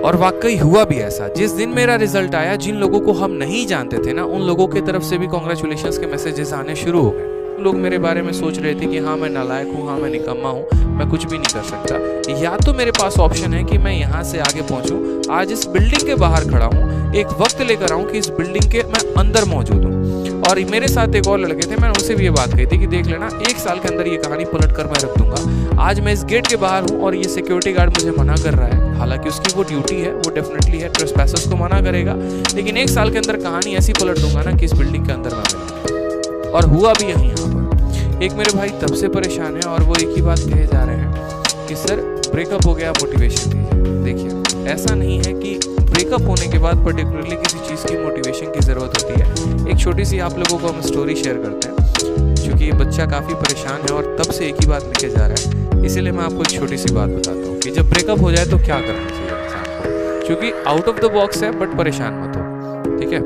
और वाकई हुआ भी ऐसा। जिस दिन मेरा रिजल्ट आया, जिन लोगों को हम नहीं जानते थे ना, उन लोगों की तरफ से भी कॉन्ग्रेचुलेशंस के मैसेजेस आने शुरू हो गए। लोग मेरे बारे में सोच रहे थे कि हाँ मैं नालायक हूँ, हाँ मैं निकम्मा हूँ, मैं कुछ भी नहीं कर सकता। या तो मेरे पास ऑप्शन है कि मैं यहाँ से आगे पहुँचूँ, आज इस बिल्डिंग के बाहर खड़ा हूँ, एक वक्त लेकर आऊँ कि इस बिल्डिंग के मैं अंदर मौजूद हूँ। और मेरे साथ एक और लड़के थे, मैंने उनसे भी ये बात कही थी कि देख लेना, 1 साल के अंदर ये कहानी पलट कर मैं रख दूंगा। आज मैं इस गेट के बाहर हूँ और ये सिक्योरिटी गार्ड मुझे मना कर रहा है, हालांकि उसकी वो ड्यूटी है, वो डेफिनेटली है, ट्रेसपैसर्स को मना करेगा, लेकिन 1 साल के अंदर कहानी ऐसी पलट दूंगा ना कि इस बिल्डिंग के अंदर मैं मिलूंगा। और हुआ भी यही यहाँ पर। एक मेरे भाई तब से परेशान है और वो एक ही बात कहे जा रहे हैं कि सर ब्रेकअप हो गया, मोटिवेशन दीजिए। देखिए, ऐसा नहीं है कि ब्रेकअप होने के बाद पर्टिकुलरली किसी चीज़ की मोटिवेशन की ज़रूरत होती है। एक छोटी सी आप लोगों को हम स्टोरी शेयर करते हैं, क्योंकि ये बच्चा काफ़ी परेशान है और तब से एक ही बात लिखे जा रहा है, इसीलिए मैं आपको एक छोटी सी बात बताता हूँ कि जब ब्रेकअप हो जाए तो क्या करना चाहिए इंसान को। क्योंकि आउट ऑफ द बॉक्स है, बट परेशान मत हो, ठीक है,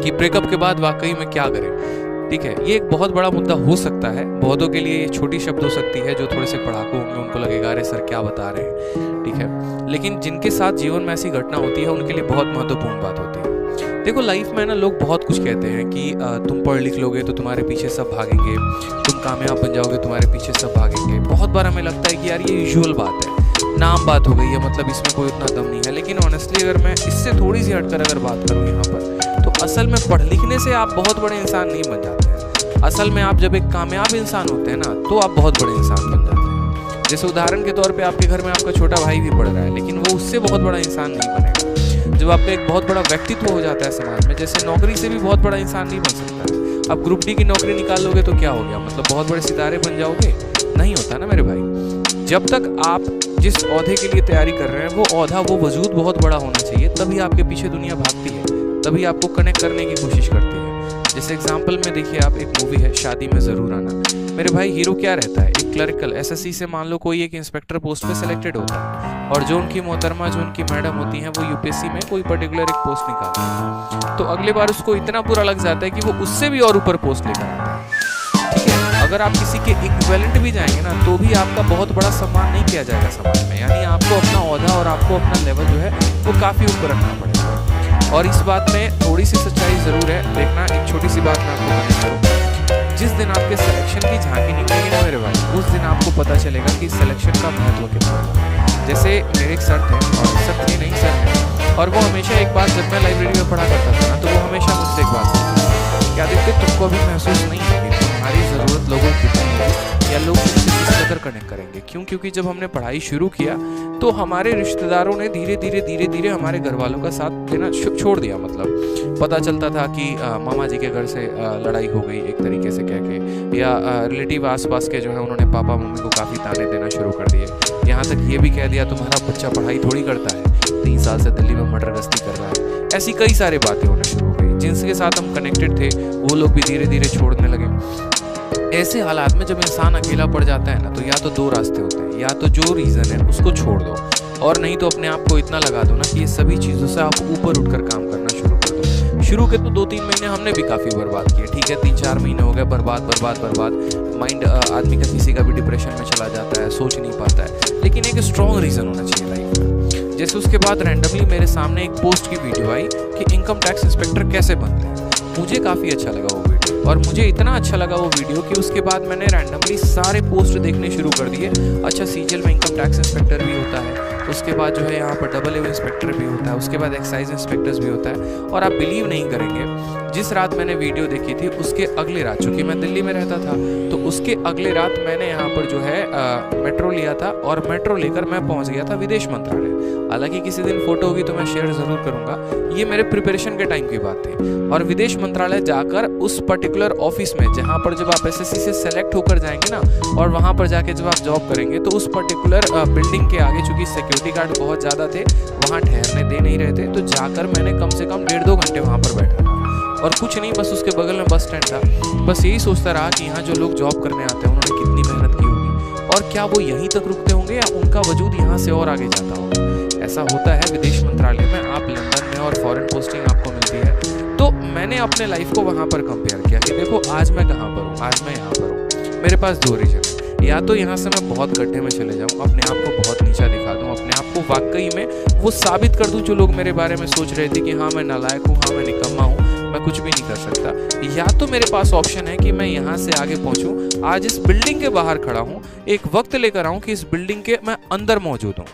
कि ब्रेकअप के बाद वाकई में क्या करें। ठीक है, ये एक बहुत बड़ा मुद्दा हो सकता है, बहुतों के लिए ये छोटी शब्द हो सकती है, जो थोड़े से पढ़ाकू होंगे उनको लगेगा अरे सर क्या बता रहे हैं, ठीक है, लेकिन जिनके साथ जीवन में ऐसी घटना होती है उनके लिए बहुत महत्वपूर्ण बात होती है। देखो, लाइफ में ना लोग बहुत कुछ कहते हैं कि तुम पढ़ लिख लोगे तो तुम्हारे पीछे सब भागेंगे, तुम कामयाब बन जाओगे तुम्हारे पीछे सब भागेंगे। बहुत बार हमें लगता है कि यार ये यूजुअल बात है, नाम बात हो गई है, मतलब इसमें कोई उतना दम नहीं है। लेकिन ऑनेस्टली अगर मैं इससे थोड़ी सी हटकर अगर बात करूँ यहाँ पर, तो असल में पढ़ लिखने से आप बहुत बड़े इंसान नहीं बन जाते हैं। असल में आप जब एक कामयाब इंसान होते हैं ना, तो आप बहुत बड़े इंसान बन जाते हैं। जैसे उदाहरण के तौर पे आपके घर में आपका छोटा भाई भी पढ़ रहा है, लेकिन वो उससे बहुत बड़ा इंसान नहीं बनेगा। जब आपका एक बहुत बड़ा व्यक्तित्व हो जाता है समाज में, जैसे नौकरी से भी बहुत बड़ा इंसान नहीं बन सकता। अब ग्रुप डी की नौकरी निकाल लोगे तो क्या हो गया, मतलब बहुत बड़े सितारे बन जाओगे? नहीं होता ना मेरे भाई। जब तक आप जिस ओहदे के लिए तैयारी कर रहे हैं वो ओहदा, वो वजूद बहुत बड़ा होना चाहिए, तभी आपके पीछे दुनिया भागती है, तभी आपको कनेक्ट करने की कोशिश करती है। जैसे एग्जाम्पल में देखिए, आप एक मूवी है शादी में ज़रूर आना, मेरे भाई हीरो क्या रहता है, एक क्लरिकल एसएससी से मान लो कोई एक इंस्पेक्टर पोस्ट पे सिलेक्टेड होता है, और जो उनकी मोहतरमा, जो उनकी मैडम होती हैं, वो यूपीएससी में कोई पर्टिकुलर एक पोस्ट निकालती है। तो अगले बार उसको इतना बुरा लग जाता है कि वो उससे भी और ऊपर पोस्ट लेकर आता है। ठीक है, अगर आप किसी के इक्विवेलेंट भी जाएंगे ना, तो भी आपका बहुत बड़ा सम्मान नहीं किया जाएगा समाज में। यानी आपको अपना ओहदा और आपको अपना लेवल जो है वो काफ़ी ऊपर रखना पड़ेगा। और इस बात में थोड़ी सी सच्चाई ज़रूर है। देखना, एक छोटी सी बात मैं आपको बताना चाहूँगा, जिस दिन आपके सिलेक्शन की झांकी निकलेगी ना मेरे भाई, उस दिन आपको पता चलेगा कि सिलेक्शन का महत्व कितना है। जैसे मेरे एक सर थे, और सर थे नहीं सर हैं, और वो हमेशा एक बात, जब मैं लाइब्रेरी में पढ़ा करता था ना, तो वो हमेशा मुझसे एक बात कहते, क्या देखते तुमको अभी महसूस नहीं है कि तुम्हारी ज़रूरत लोगों को कितनी है, या लोग तुमसे किस कदर कनेक्ट करेंगे। क्यों? क्योंकि जब हमने पढ़ाई शुरू किया तो हमारे रिश्तेदारों ने धीरे धीरे हमारे घर वालों का साथ देना छोड़ दिया। मतलब पता चलता था कि मामा जी के घर से लड़ाई हो गई एक तरीके से कह के, या रिलेटिव आसपास के जो है उन्होंने पापा मम्मी को काफ़ी ताने देना शुरू कर दिए। यहाँ तक ये भी कह दिया तुम्हारा बच्चा पढ़ाई थोड़ी करता है, 3 साल से दिल्ली में मर्डर गश्ती कर रहा है। ऐसी कई सारी बातें होना शुरू हो गई। जिनके साथ हम कनेक्टेड थे वो लोग भी धीरे धीरे छोड़ने लगे। ऐसे हालात में जब इंसान अकेला पड़ जाता है ना, तो या तो 2 रास्ते होते हैं, या तो जो रीज़न है उसको छोड़ दो, और नहीं तो अपने आप को इतना लगा दो ना कि ये सभी चीज़ों से आप ऊपर उठकर काम करना शुरू कर दो। शुरू के तो 2-3 महीने हमने भी काफ़ी बर्बाद किए, ठीक है, 3-4 महीने हो गए बर्बाद। माइंड आदमी का किसी का भी डिप्रेशन में चला जाता है, सोच नहीं पाता है। लेकिन एक स्ट्रॉन्ग रीज़न होना चाहिए लाइफ में। जैसे उसके बाद रैंडमली मेरे सामने एक पोस्ट की वीडियो आई कि इनकम टैक्स इंस्पेक्टर कैसे बनते हैं। मुझे काफ़ी अच्छा लगा वो वीडियो, और मुझे इतना अच्छा लगा वो वीडियो कि उसके बाद मैंने रैंडमली सारे पोस्ट देखने शुरू कर दिए। अच्छा, सीजीएल में इनकम टैक्स इंस्पेक्टर भी होता है, उसके बाद जो है यहाँ पर डबल ए इंस्पेक्टर भी होता है, उसके बाद एक्साइज इंस्पेक्टर्स भी होता है। और आप बिलीव नहीं करेंगे, जिस रात मैंने वीडियो देखी थी उसके अगले रात, चूँकि मैं दिल्ली में रहता था, तो उसके अगले रात मैंने यहाँ पर जो है मेट्रो लिया था, और मेट्रो लेकर मैं पहुँच गया था विदेश मंत्रालय। हालांकि किसी दिन फोटो होगी तो मैं शेयर ज़रूर करूँगा, ये मेरे प्रिपरेशन के टाइम की बात थी। और विदेश मंत्रालय जाकर उस पर्टिकुलर ऑफिस में, जहाँ पर जब आप एसएससी से सेलेक्ट होकर जाएंगे ना, और वहाँ पर जाके जब आप जॉब करेंगे, तो उस पर्टिकुलर बिल्डिंग के आगे, चूँकि सिक्योरिटी गार्ड बहुत ज़्यादा थे, वहाँ ठहरने दे नहीं रहे थे, तो जाकर मैंने कम से कम 1.5-2 घंटे वहाँ पर बैठा था। और कुछ नहीं, बस उसके बगल में बस स्टैंड था। बस यही सोचता रहा कि यहाँ जो लोग जॉब करने आते हैं उन्होंने कितनी मेहनत की होगी, और क्या वो यहीं तक रुकते होंगे या उनका वजूद यहाँ से और आगे जाता होगा। ऐसा होता है विदेश मंत्रालय में, आप लंदन में और फॉरेन पोस्टिंग आपको मिलती है। तो मैंने अपने लाइफ को वहाँ पर कंपेयर किया कि देखो आज मैं कहाँ पर हूँ, आज मैं यहाँ पर हूँ। मेरे पास 2 रीजन है, या तो यहाँ से मैं बहुत गड्ढे में चले जाऊँ, अपने आप को बहुत नीचा दिखा दूँ, अपने आप को वाकई में वो साबित कर दूं जो लोग मेरे बारे में सोच रहे थे कि हाँ मैं नालायक हूँ, हाँ मैं निकम्मा हूँ, मैं कुछ भी नहीं कर सकता। या तो मेरे पास ऑप्शन है कि मैं यहाँ से आगे पहुँचूँ, आज इस बिल्डिंग के बाहर खड़ा हूँ, एक वक्त लेकर आऊँ कि इस बिल्डिंग के मैं अंदर मौजूद हूँ।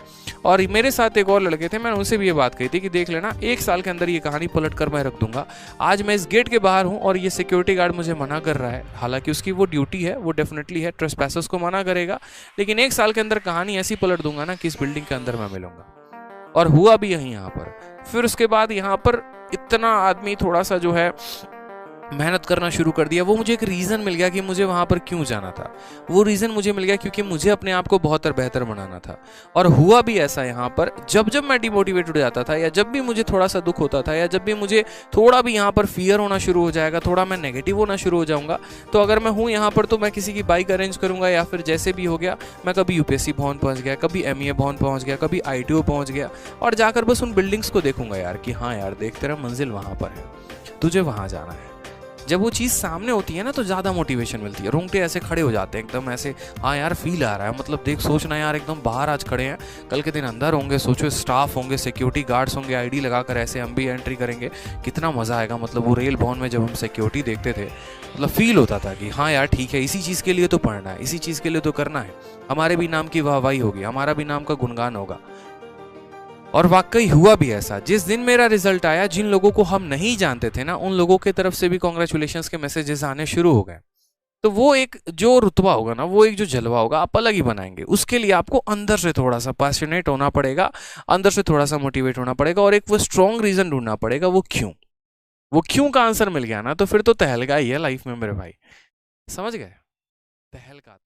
और मेरे साथ एक और लड़के थे, मैंने उनसे भी ये बात कही थी कि देख लेना 1 साल के अंदर ये कहानी पलट कर मैं रख दूंगा। आज मैं इस गेट के बाहर हूँ और ये सिक्योरिटी गार्ड मुझे मना कर रहा है, हालांकि उसकी वो ड्यूटी है, वो डेफिनेटली है, ट्रेसपैसर्स को मना करेगा, लेकिन 1 साल के अंदर कहानी ऐसी पलट दूंगा ना कि इस बिल्डिंग के अंदर मैं मिलूंगा। और हुआ भी यही यहाँ पर। फिर उसके बाद यहाँ पर इतना आदमी थोड़ा सा जो है मेहनत करना शुरू कर दिया। वो मुझे एक रीज़न मिल गया कि मुझे वहाँ पर क्यों जाना था। वो रीज़न मुझे मिल गया क्योंकि मुझे अपने आप को बहुत बेहतर बनाना था। और हुआ भी ऐसा यहाँ पर, जब जब मैं डिमोटिवेटेड हो जाता था, या जब भी मुझे थोड़ा सा दुख होता था, या जब भी मुझे थोड़ा भी यहाँ पर फियर होना शुरू हो जाएगा, थोड़ा मैं नेगेटिव होना शुरू हो जाऊँगा, तो अगर मैं हूँ यहाँ पर तो मैं किसी की बाइक अरेंज करूँगा, या फिर जैसे भी हो गया मैं कभी यूपीएससी भवन पहुँच गया, कभी एमईए भवन पहुँच गया, कभी आईटीओ पहुँच गया, और जाकर बस उन बिल्डिंग्स को देखूंगा यार कि हाँ यार देख तेरा मंजिल वहाँ पर है, तुझे वहाँ जाना है। जब वो चीज़ सामने होती है ना तो ज़्यादा मोटिवेशन मिलती है, रोंगटे ऐसे खड़े हो जाते हैं एकदम ऐसे, हाँ यार फील आ रहा है, मतलब देख सोचना यार एकदम बाहर आज खड़े हैं, कल के दिन अंदर होंगे, सोचो स्टाफ होंगे, सिक्योरिटी गार्ड्स होंगे, आईडी लगाकर ऐसे हम भी एंट्री करेंगे, कितना मज़ा आएगा। मतलब वो रेल भवन में जब हम सिक्योरिटी देखते थे, मतलब फील होता था कि हाँ यार ठीक है, इसी चीज़ के लिए तो पढ़ना है, इसी चीज़ के लिए तो करना है, हमारे भी नाम की वाहवाही होगी, हमारा भी नाम का गुणगान होगा। और वाकई हुआ भी ऐसा। जिस दिन मेरा रिजल्ट आया, जिन लोगों को हम नहीं जानते थे ना, उन लोगों की तरफ से भी कॉन्ग्रेचुलेशंस के मैसेजेस आने शुरू हो गए। तो वो एक जो रुतबा होगा ना, वो एक जो जलवा होगा, आप अलग ही बनाएंगे। उसके लिए आपको अंदर से थोड़ा सा पैशनेट होना पड़ेगा, अंदर से थोड़ा सा मोटिवेट होना पड़ेगा, और एक वो स्ट्रॉन्ग रीजन ढूंढना पड़ेगा। वो क्यों का आंसर मिल गया ना, तो फिर तो तहलका ही है लाइफ में मेरे भाई। समझ गए? तहलका।